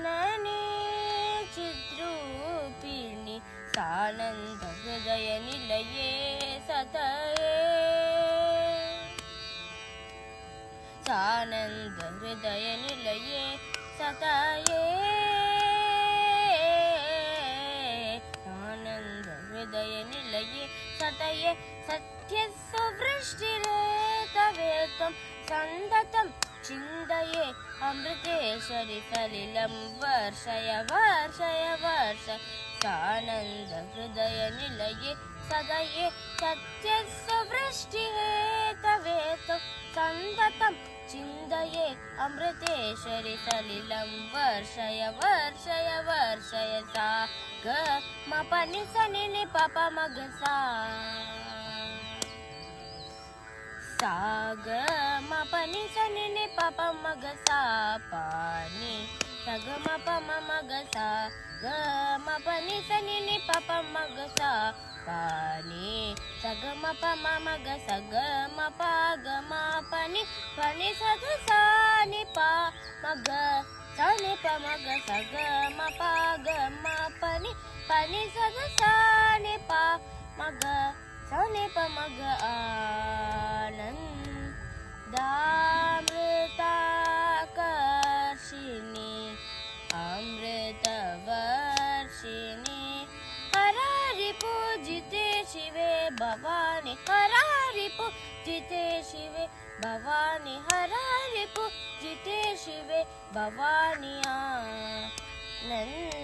जननी चिद्रूपिणी सानंद हृदय निलये सतये सानंद हृदय निलये सतये सानंद हृदय निलये सतये सत्यस्ववृष्टिरेतवेतं सन्दतं चिन्तये अमृतेश्वरि सलिलं वर्षय वर्षय वर्षय सानंद हृदय निलये सदये सत्यस्ववृष्टिरेतवेतं सन्दतं चिन्तये अमृतेश्वरि सलिलं वर्षय वर्षय वर्षय सा ग म प नि स नि नि प प म ग सा ग म प नि स नि नि प प म ग सा पा नि स ग म प म म ग सा ग म प नि स नि नि प प म ग सा पा नि स ग म प म म ग स ग म प ग म प नि स ग सा नि प म ग सा नि प म ग स ग म प ग म प नि स ग सा नि प म ग सा नि प म ग आनन्दामृताकर्षिणि अमृतवर्षिणि हरारि पूजिते शिवे भवानि हरारि पूजिते शिवे भवानि हरारि पूजिते शिवे भवानि आनन्द